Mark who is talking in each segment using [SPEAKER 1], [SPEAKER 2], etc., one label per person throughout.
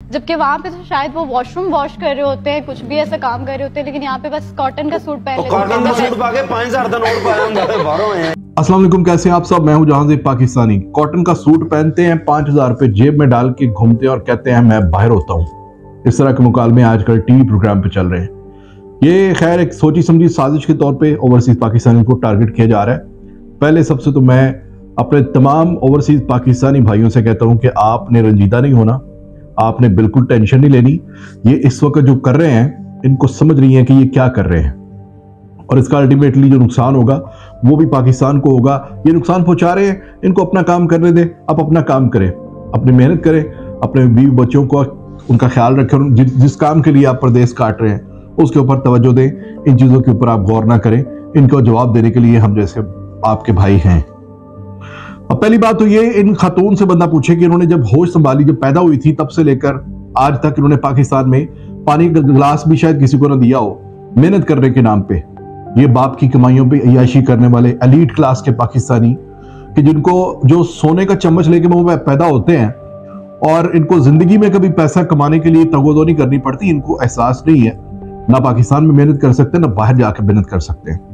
[SPEAKER 1] जबकि वहाँ पे तो शायद वो वॉशरूम वॉश कर रहे होते हैं, कुछ भी ऐसा काम कर रहे होते हैं, लेकिन यहाँ पे बस कॉटन का सूट पहन
[SPEAKER 2] कॉटन का सूट पा के 5000 का नोट पाया हम बाहरों हैं।
[SPEAKER 3] अस्सलाम वालेकुम, कैसे हैं आप सब। मैं हूं जहांज़ेब पाकिस्तानी। कॉटन का सूट पहनते हैं, 5000 रुपए जेब में डाल के घूमते हैं और कहते हैं मैं बाहर होता हूं। इस तरह के मुकालमे आजकल टीवी प्रोग्राम पे चल रहे हैं। ये खैर एक सोची समझी साजिश के तौर पे ओवरसीज पाकिस्तानी को टारगेट किया जा रहा है। पहले सबसे तो मैं अपने तमाम ओवरसीज पाकिस्तानी भाइयों से कहता हूं कि आपने रंजीदा नहीं होना, आपने बिल्कुल टेंशन नहीं लेनी। ये इस वक्त जो कर रहे हैं इनको समझ नहीं है कि ये क्या कर रहे हैं, और इसका अल्टीमेटली जो नुकसान होगा वो भी पाकिस्तान को होगा। ये नुकसान पहुंचा रहे हैं, इनको अपना काम करने दें। आप अपना काम करें, अपनी मेहनत करें, अपने बीवी बच्चों को उनका ख्याल रखें। जिस काम के लिए आप परदेश काट रहे हैं उसके ऊपर तवज्जो दें। इन चीज़ों के ऊपर आप गौर ना करें। इनको जवाब देने के लिए हम जैसे आपके भाई हैं। अब पहली बात तो ये, इन खातून से बंदा पूछे कि इन्होंने जब होश संभाली, जब पैदा हुई थी तब से लेकर आज तक इन्होंने पाकिस्तान में पानी का गिलास भी शायद किसी को ना दिया हो, मेहनत करने के नाम पे। ये बाप की कमाइयों पे अय्याशी करने वाले एलीट क्लास के पाकिस्तानी कि जिनको जो सोने का चम्मच लेके मुंह में पैदा होते हैं और इनको जिंदगी में कभी पैसा कमाने के लिए तगोदो नहीं करनी पड़ती। इनको एहसास नहीं है, ना पाकिस्तान में मेहनत कर सकते, ना बाहर जाकर मेहनत कर सकते हैं।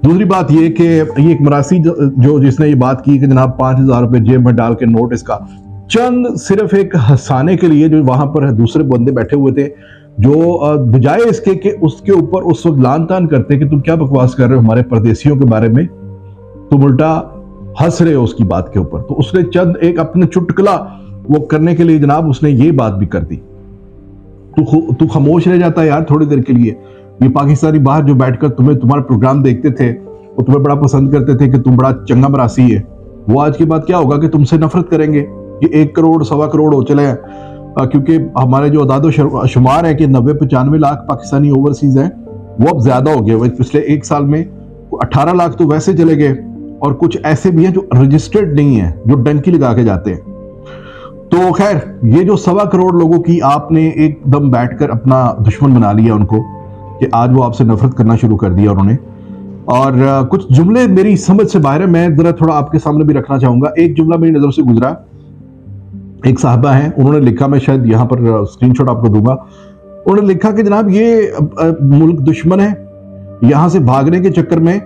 [SPEAKER 3] दूसरी बात ये कि ये एक मरासी जो जिसने ये बात की कि जनाब 5000 रुपए जेब में डाल के नोट, इसका चंद सिर्फ एक हंसाने के लिए जो वहां पर दूसरे बंदे बैठे हुए थे, जो बजाय इसके कि उसके ऊपर उस वक्त लान तान करते कि तुम क्या बकवास कर रहे हो हमारे परदेशियों के बारे में, तुम उल्टा हंस रहे हो उसकी बात के ऊपर, तो उसने चंद एक अपने चुटकुला वो करने के लिए जनाब उसने ये बात भी कर दी। तू खामोश रह जाता है यार थोड़ी देर के लिए। ये पाकिस्तानी बाहर जो बैठकर तुम्हारा प्रोग्राम देखते थे, वो तुम्हें बड़ा पसंद करते थे कि तुम बड़ा चंगा मरासी है, वो आज के बाद क्या होगा कि तुमसे नफरत करेंगे। ये 1 करोड़ 1.25 करोड़ हो चले हैं, क्योंकि हमारे जो अदादो शुमार है कि 90-95 लाख पाकिस्तानी ओवरसीज हैं, वो अब ज्यादा हो गए। पिछले 1 साल में 18 लाख तो वैसे चले गए, और कुछ ऐसे भी हैं जो रजिस्टर्ड नहीं है, जो डंकी लगा के जाते हैं। तो खैर, ये जो 1.25 करोड़ लोगों की आपने एकदम बैठकर अपना दुश्मन बना लिया उनको, कि आज वो आपसे नफरत करना शुरू कर दिया उन्होंने। और कुछ जुमले मेरी समझ से बाहर है, मैं जरा थोड़ा आपके सामने भी रखना चाहूंगा। एक जुमला मेरी नजर से गुजरा, एक साहबा हैं, उन्होंने लिखा, मैं शायद यहाँ पर स्क्रीनशॉट आपको दूंगा। उन्होंने लिखा कि जनाब ये मुल्क दुश्मन है, यहाँ से भागने के चक्कर में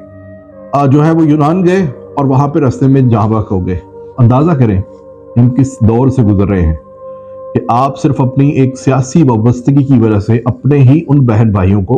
[SPEAKER 3] जो है वो यूनान गए और वहां पे रास्ते में जहाँ बाक हो गए। अंदाजा करें हम किस दौर से गुजर रहे हैं कि आप सिर्फ अपनी एक सियासी वाबस्तगी की वजह से अपने ही उन बहन भाइयों को,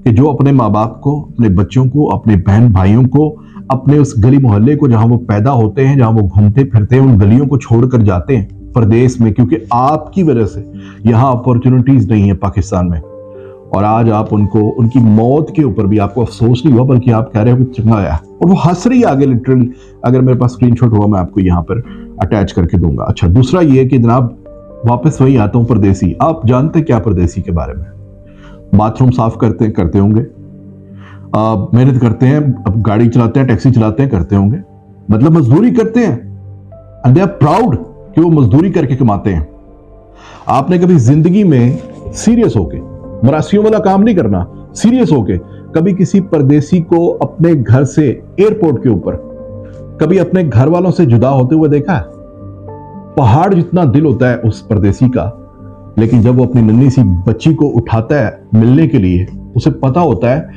[SPEAKER 3] कि जो अपने माँ बाप को, अपने बच्चों को, अपने बहन भाइयों को, अपने उस गली मोहल्ले को जहां वो पैदा होते हैं, जहां वो घूमते फिरते हैं, उन गलियों को छोड़कर जाते हैं प्रदेश में, क्योंकि आपकी वजह से यहाँ अपॉर्चुनिटीज नहीं है पाकिस्तान में। और आज आप उनको, उनकी मौत के ऊपर भी आपको अफसोस नहीं हुआ, बल्कि आप कह रहे हो कि चंगा आया, और वो हंस रही है आगे लिटरली। अगर मेरे पास स्क्रीनशॉट हुआ मैं आपको यहाँ पर अटैच करके दूंगा। अच्छा, दूसरा ये कि जनाब वापस वही आता हूं, परदेसी। आप जानते क्या परदेसी के बारे में? बाथरूम साफ करते होंगे, मेहनत करते हैं, अब गाड़ी चलाते हैं, टैक्सी चलाते हैं, करते होंगे, मतलब मजदूरी करते हैं, एंड दे आर प्राउड कि वो मजदूरी करके कमाते हैं। आपने कभी जिंदगी में सीरियस होके, मरासियों वाला काम नहीं करना, सीरियस होके कभी किसी परदेसी को अपने घर से एयरपोर्ट के ऊपर कभी अपने घर वालों से जुदा होते हुए देखा है? पहाड़ जितना दिल होता है उस परदेसी का, लेकिन जब वो अपनी नन्ही सी बच्ची को उठाता है मिलने के लिए, उसे पता होता है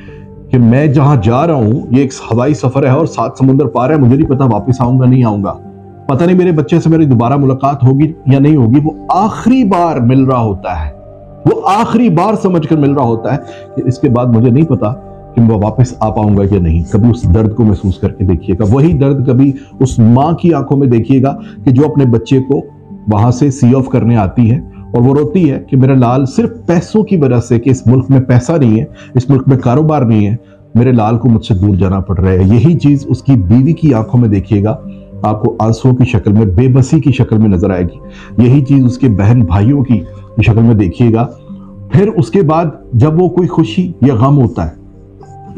[SPEAKER 3] कि मैं जहां जा रहा हूं ये एक हवाई सफर है और 7 समुंदर पार है, मुझे नहीं पता वापस आऊंगा नहीं आऊंगा, पता नहीं मेरे बच्चे से मेरी दोबारा मुलाकात होगी या नहीं होगी। वो आखिरी बार मिल रहा होता है, वो आखिरी बार समझकर मिल रहा होता है कि इसके बाद मुझे नहीं पता कि मैं वापस आ पाऊंगा या नहीं। कभी उस दर्द को महसूस करके देखिएगा। वही दर्द कभी उस माँ की आंखों में देखिएगा कि जो अपने बच्चे को वहां से सी ऑफ करने आती है और वो रोती है कि मेरा लाल सिर्फ पैसों की वजह से, कि इस मुल्क में पैसा नहीं है, इस मुल्क में कारोबार नहीं है, मेरे लाल को मुझसे दूर जाना पड़ रहा है। यही चीज उसकी बीवी की आंखों में देखिएगा, आपको आंसुओं की शक्ल में, बेबसी की शक्ल में नजर आएगी। यही चीज उसके बहन भाइयों की शक्ल में देखिएगा। फिर उसके बाद जब वो कोई खुशी या गम होता है,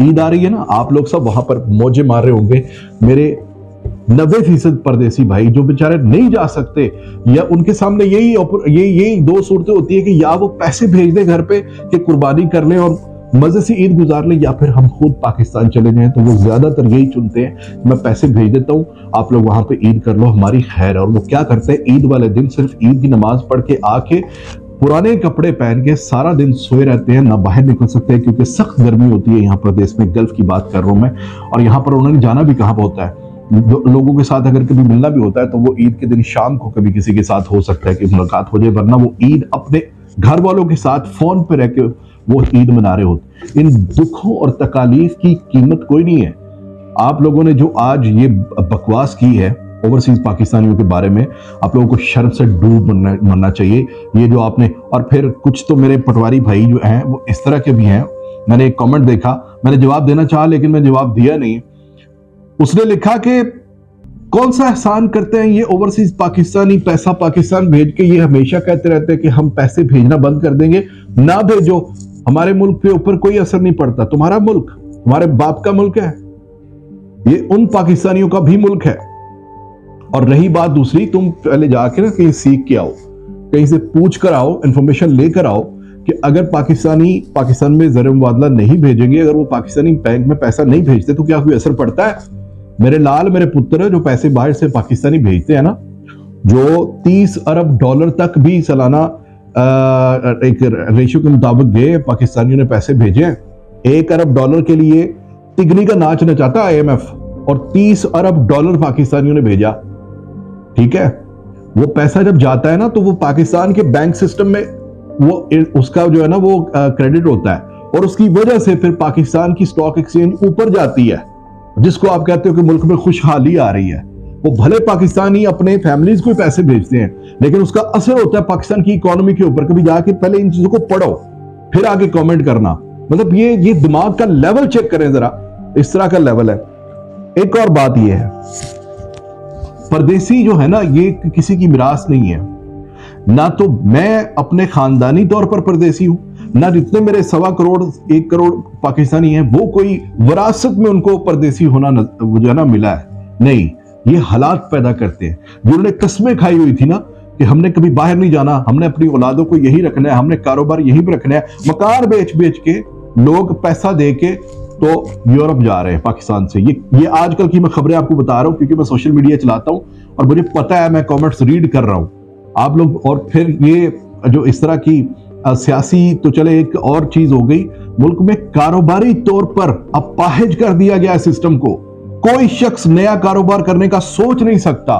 [SPEAKER 3] ईद आ रही है ना, आप लोग सब वहां पर मौजे मार रहे होंगे। मेरे 90% परदेसी भाई जो बेचारे नहीं जा सकते, या उनके सामने यही 2 सूरतें होती है कि या वो पैसे भेज दे घर पे कि कुर्बानी कर ले और मजे से ईद गुजार लें या फिर हम खुद पाकिस्तान चले जाएं, तो वो ज्यादातर यही चुनते हैं मैं पैसे भेज देता हूं, आप लोग वहां पे ईद कर लो, हमारी खैर है। और वो क्या करते हैं, ईद वाले दिन सिर्फ ईद की नमाज पढ़ के आके पुराने कपड़े पहन के सारा दिन सोए रहते हैं, ना बाहर निकल सकते हैं क्योंकि सख्त गर्मी होती है यहाँ प्रदेश में। गल्फ की बात कर रहा हूं मैं। और यहाँ पर उन्होंने जाना भी कहाँ होता है, लोगों के साथ अगर कभी मिलना भी होता है तो वो ईद के दिन शाम को कभी किसी के साथ हो सकता है कि मुलाकात हो जाए, वरना वो ईद अपने घर वालों के साथ फोन पे रह के वो ईद मना रहे होते। इन दुखों और तकालीफ की कीमत कोई नहीं है। आप लोगों ने जो आज ये बकवास की है ओवरसीज पाकिस्तानियों के बारे में, आप लोगों को शर्म से डूब मरना चाहिए। ये जो आपने, और फिर कुछ तो मेरे पटवारी भाई जो हैं वो इस तरह के भी हैं। मैंने एक कमेंट देखा, मैंने जवाब देना चाहा लेकिन मैं जवाब दिया नहीं। उसने लिखा कि कौन सा एहसान करते हैं ये ओवरसीज पाकिस्तानी, पैसा पाकिस्तान भेज के ये हमेशा कहते रहते हैं कि हम पैसे भेजना बंद कर देंगे। ना भेजो, हमारे मुल्क के ऊपर कोई असर नहीं पड़ता। तुम्हारा मुल्क तुम्हारे बाप का मुल्क है, ये उन पाकिस्तानियों का भी मुल्क है। और रही बात दूसरी, तुम पहले जाके ना कहीं सीख के आओ, कहीं से पूछ कर आओ, इंफॉर्मेशन लेकर आओ कि अगर पाकिस्तान में ज़र मुबादला नहीं भेजेंगे, अगर वो पाकिस्तानी बैंक में पैसा नहीं भेजते तो क्या कोई असर पड़ता है? मेरे लाल, मेरे पुत्र जो पैसे बाहर से पाकिस्तानी भेजते हैं ना, जो 30 अरब डॉलर तक भी सालाना एक रेशियो के मुताबिक गए पाकिस्तानियों ने पैसे भेजे हैं। 1 अरब डॉलर के लिए तिगनी का नाच नचाता IMF, और 30 अरब डॉलर पाकिस्तानियों ने भेजा। ठीक है, वो पैसा जब जाता है ना तो वो पाकिस्तान के बैंक सिस्टम में वो उसका जो है ना वो क्रेडिट होता है, और उसकी वजह से फिर पाकिस्तान की स्टॉक एक्सचेंज ऊपर जाती है, जिसको आप कहते हो कि मुल्क में खुशहाली आ रही है। वो भले पाकिस्तानी अपने फैमिलीज को पैसे भेजते हैं, लेकिन उसका असर होता है पाकिस्तान की इकोनॉमी के ऊपर। कभी जाके पहले इन चीजों को पढ़ो, फिर आगे कमेंट करना। मतलब ये दिमाग का लेवल चेक करें जरा, इस तरह का लेवल है। एक और बात ये है, परदेसी जो है ना, ये किसी की मिरास नहीं है। ना तो मैं अपने खानदानी तौर पर परदेसी हूं, ना जितने मेरे 1.25 करोड़ 1 करोड़ पाकिस्तानी हैं वो कोई विरासत में उनको परदेसी होना जो है ना मिला है। नहीं, ये हालात पैदा करते हैं। जिन्होंने कस्में खाई हुई थी ना कि हमने कभी बाहर नहीं जाना, हमने अपनी औलादों को यही रखना है, हमने कारोबार यही पर रखना है, मकान बेच बेच के लोग पैसा दे के तो यूरोप जा रहे हैं पाकिस्तान से। ये आजकल की मैं खबरें आपको बता रहा हूं क्योंकि मैं सोशल मीडिया चलाता हूं और मुझे पता है, मैं कमेंट्स रीड कर रहा हूं आप लोग। और फिर ये जो इस तरह की सियासी, तो चले एक और चीज हो गई, मुल्क में कारोबारी तौर पर अपाहिज कर दिया गया सिस्टम को। कोई शख्स नया कारोबार करने का सोच नहीं सकता।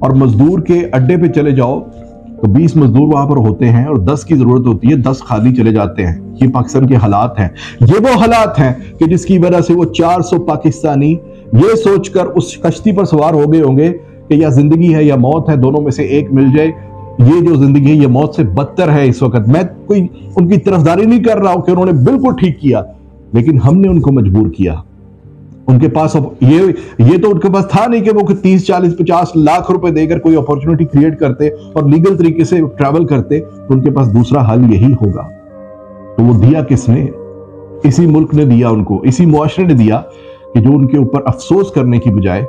[SPEAKER 3] और मजदूर के अड्डे पे चले जाओ तो 20 मजदूर वहां पर होते हैं और 10 की जरूरत होती है, 10 खाली चले जाते हैं। ये पाकिस्तान के हालात हैं। ये वो हालात हैं कि जिसकी वजह से वो 400 पाकिस्तानी ये सोचकर उस कश्ती पर सवार हो गए होंगे कि या जिंदगी है या मौत है, दोनों में से एक मिल जाए। ये जो जिंदगी है ये मौत से बदतर है इस वक्त। मैं कोई उनकी तरफदारी नहीं कर रहा हूं कि उन्होंने बिल्कुल ठीक किया, लेकिन हमने उनको मजबूर किया। उनके पास अब ये तो उनके पास था नहीं कि वो 30, 40, 50 लाख रुपए देकर कोई अपॉर्चुनिटी क्रिएट करते और लीगल तरीके से ट्रैवल करते, तो उनके पास दूसरा हल यही होगा। तो वो दिया किसने? इसी मुल्क ने दिया उनको, इसी मुआशरे ने दिया कि जो उनके ऊपर अफसोस करने की बजाय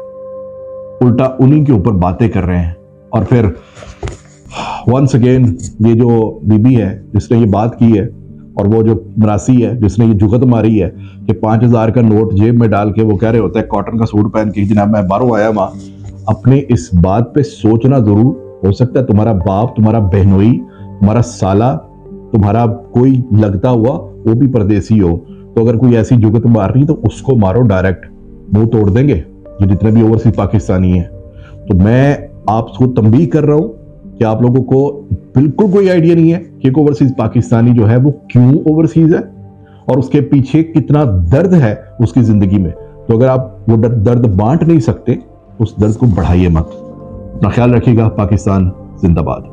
[SPEAKER 3] उल्टा उन्हीं के ऊपर बातें कर रहे हैं। और फिर वंस अगेन ये जो बीबी है जिसने ये बात की है, और वो जो मरासी है जिसने ये जुगत मारी है कि 5000 का नोट जेब में डाल के वो कह रहे होता है कॉटन का सूट पहन के जनाब मैं बाहरों आया वहां, अपने इस बात पे सोचना जरूर। हो सकता है तुम्हारा बाप, तुम्हारा बहनोई, तुम्हारा साला, तुम्हारा कोई लगता हुआ वो भी परदेसी हो, तो अगर कोई ऐसी जुगत मार रही तो उसको मारो डायरेक्ट, मुंह तोड़ देंगे ये जितने भी ओवरसीज पाकिस्तानी हैं। तो मैं आपको तंबीह कर रहा हूं कि आप लोगों को बिल्कुल कोई आइडिया नहीं है कि एक ओवरसीज पाकिस्तानी जो है वो क्यों ओवरसीज है और उसके पीछे कितना दर्द है उसकी जिंदगी में। तो अगर आप वो दर्द बांट नहीं सकते, उस दर्द को बढ़ाइए मत। अपना ख्याल रखिएगा। पाकिस्तान जिंदाबाद।